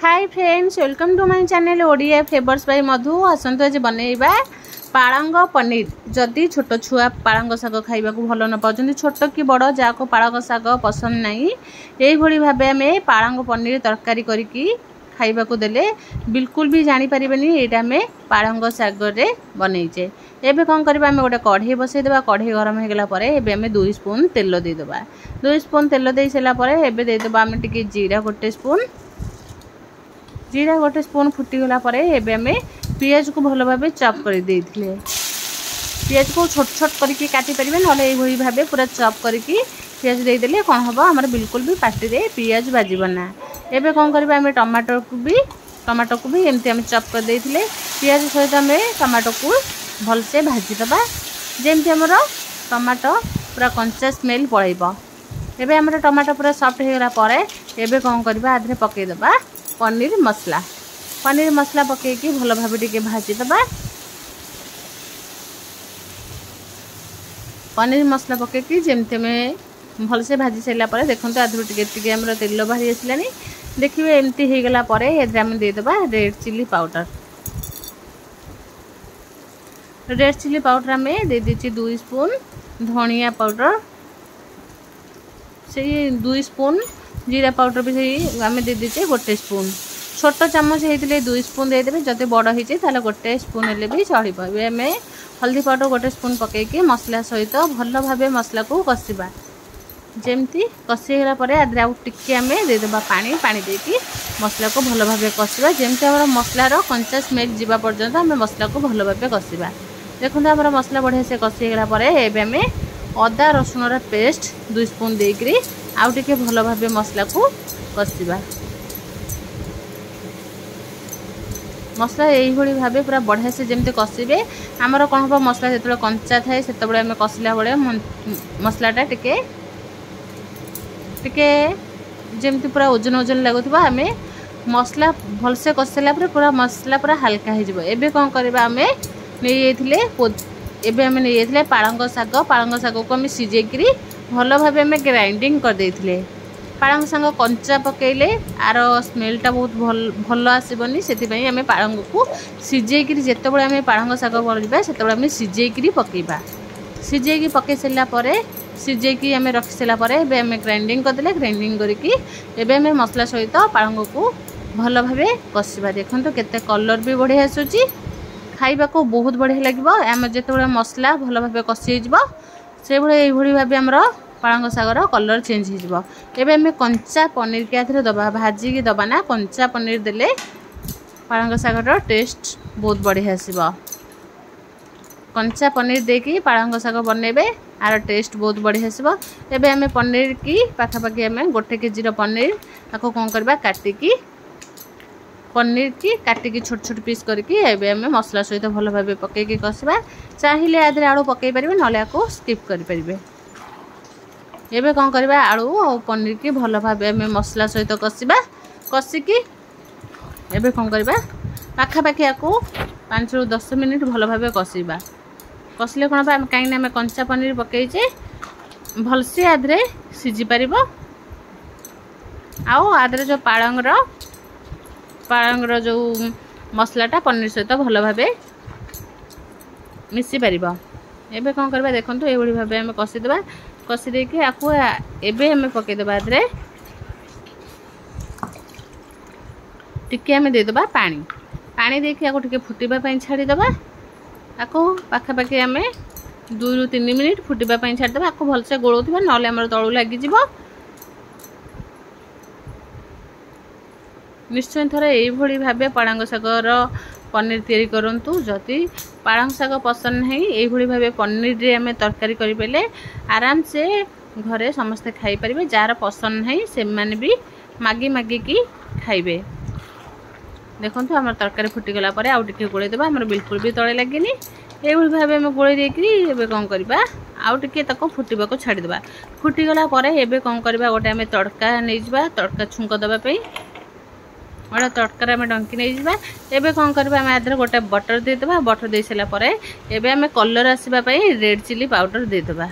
Hi friends, welcome to my channel Odia flavours by Madhu. आसंतु आज बनैबा पालंग पनीर। जदि छोट छुआ पालंग शाग खाइबा को भल न पाउछन, छोट कि बड़ जाको पालंग शाग पसंद नहीं, एई भली भाबे हमें पालंग पनीर तरकारी करिकी खाइबा को देले बिल्कुल भी जानी परिबेनी एटा हमें पालंग शाग रे बनैचे। एबे कोन करबा, हमें गोटे कढ़ई बसै देबा। कढ़ई गरम हो गेला परे एबे हमें 2 स्पून तेल दे देबा। 2 स्पून तेल दे सेला परे एबे दे देबा हमें टिके जीरा गोटे स्पून। जीरा गोटे स्पून फुटीगला परे एबे हमें पियाज को भल भाबे चॉप कर देइथिले। पियाज को छोट छोट करके काटी परिबे, नले एई भली भाबे पूरा चॉप करके पियाज दे देले कोन हबो, हमर बिल्कुल भी पाटी रे पियाज बाजिबना। एबे कोन करबा, हमें टमाटर को भी एमती हम चॉप कर देइथिले। पियाज सहित हमें टमाटर को भल से भाजी दबा, जेमती हमर टमाटर पूरा कंचा स्मेल पळैबो। एबे हमर टमाटर पूरा सॉफ्ट हो गला परे एबे कोन करबा, आधरे पके दबा पनीर मसला पकईकी भल भाव टिके भाजी दबा। पनीर मसला पकईकी जेमती में भल से भाजी सारा पर देखो आधुरी टिके टिके हमर तेल बाहरी आसलानी। देखिए एमती हो गला परे एदरे हम दे दबा red chilli powder. Red chilli powder में दे दीची 2 स्पून। धनिया पाउडर से 2 स्पून। जीरा पाउडर भी सही आम दे दीचे 1 स्पून। छोट चामच होते 2 स्पून देदेवे, जब बड़ होते 1 स्पून हेल्ले भी चढ़। आम हल्दी पाउडर 1 स्पून पकईकी मसला सहित भल भाव मसला को कषा। जमती कषीगला आदि आउ टिके आम देदेबा पानी देकी मसला को भल भाव कषा। जमती आम मसलार कंचा स्मेल जावा पर्यंत आम मसला को भल भाव कषा। देखो आम मसला बढ़िया से कषीगला आम अदा रसुण पेस्ट 2 स्पून देकरी आउ टिके भल भाव मसला को कषा। मसला यही भाव पूरा बढ़िया से जमती कषिबे। आमर कौन हम मसला जो कंचा थाए से आम कषिला बेले मसलाटा टिके टिके जमती पूरा ओजन ओजन लगुवा। आम मसला भलसे कषिला पूरा मसला पूरा हल्का हो। एबे कौन करबा, आम नहीं पालंग शाग को आम सिझेकरी भल भाव आम ग्राइंडिंग कर देइथिले। पालंग शाग कंचा पकेले आर स्मेलटा बहुत भल आसबनी, से आम पालंग को सिझेकरी जितेबाला आम पालंग शाग बनवा से आम सिझेकरी पकेबा। सिझेकी पकई सारापर सिझेकी आम रखी सारापर आम ग्राइंडिंग करदे। ग्राइंडिंग करके एबे आम मसला सहित पालंग को भल भाव कषा। देखो केते कलर भी बढ़िया आसूची, खाइबा को बहुत बढ़िया लगे। आम जिते मसला भल भाव कषि से भाव आमर पालंग शागर कलर चेंज हो। एबे हमें कंचा पनीर के आधे दबा, भाजिकी दबा ना। कंचा पनीर देले पालंग शागर टेस्ट बहुत बढ़िया आसब। कंचा पनीर देकी पालंग शाग बनइबे, आर टेस्ट बहुत बढ़िया आसब। एबे हमें पनीर की पाखापाखि आम 1 केजी पनीर आपको कौन करबा, काटिकी पनीर की काटिकी छोट छोट पीस करके एबे हमें मसला सहित भल भाव पकईकी कषा। चाहिए आधे आलू पकई पारे, ना आपको स्किप करें। एबे कौन करबा, आलू और पनीर की भल भाव आम मसला सहित कषा। कषिकी एबे कौन करबा, पाखापाखि आपको 5 ରୁ 10 मिनिट भल भाव कषा। कषिले कौन हम कहीं आम कंचा पनीर पकईचे भलसे आधे सीझी पार। आधे जो पालंगर जो मसलाटा पनीर सहित भल भाव मिसी पार। एबे कौन करबा, देखो ये भाव आम कषिदेबा। कषि देके आपको एबे हमें पकईदेबा, आधे टिके आम देदेबा पानी देके आपको टिके फुटवा छाड़ीदेबा। आपको पाखापाखि आम 2 ରୁ 3 मिनिट फुटवा छाड़ीदेबा। आपको भलसे गोलौथिबा, नले आमर तळु लागिजिब। निश्चय थोड़ा यही भाव पालंग शागर पनीर तैयारी करंतु। जदि पालंग शाग पसंद नहीं, यही भाव पनीर रे आम तरकारी करें आराम से घरे समस्ते खाई पारे। जार पसंद नहीं से माने भी मागिकी खाइबे। देखो आम तरकारी फुटीगला आउ टिके गोलैदेबा। आम बिल्कुल भी तले लगे। ये भाव आम गोलै देकरी कौन करबा, आउ टिके ताको फुटवा को छाड़ीदेबा। फुटीगला एबे कौन करबा, गोटे आम तड़का नहीं जावा। तड़का छुंक दवाई गोटे तड़कार आम डंकी नहीं जावा। एबे कौन करबा, आम आधे गोटे बटर देदेबा। बटर दे सारा परे एबे आम कलर आसवाई रेड चिली पाउडर देदेबा।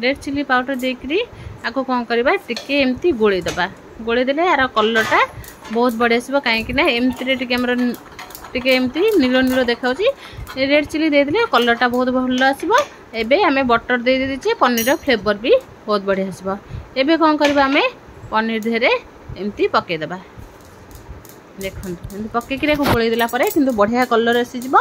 रेड चिली पाउडर देकरी आपको कौन करबा, टिके एमती गोलैदेबा। गोले देले यार कलरटा बहुत बढ़िया आसो कहीं एमती टे एमती नील नील देखा रेड चिली देदेले कलरटा बहुत भल आसो। एबे आमे बटर दे दीचे पनीर फ्लेवर भी बहुत बढ़िया आसो। एबे कौन करबा आमे पनीर देहरे एमती पकेदेबा देखो पकईकि गोल देला किंतु बढ़िया कलर आसीज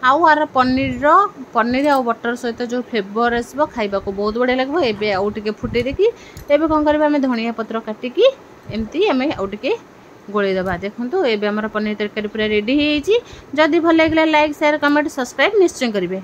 आउ आर पनीर आ बटर सहित जो फ्लेवर आसो खाइबा को बहुत बढ़िया लगे। एबे आउ टिके फुटे देखी एबे कौन करबा आमे धनिया पत्र काटिकी एमती आमे आउ टिके गोलेदेबा देखो। एबे हमर पनीर तरकारी पूरा रेडी हो जदि भल लगे लाइक शेयर कमेंट सब्सक्राइब निश्चय करेंगे।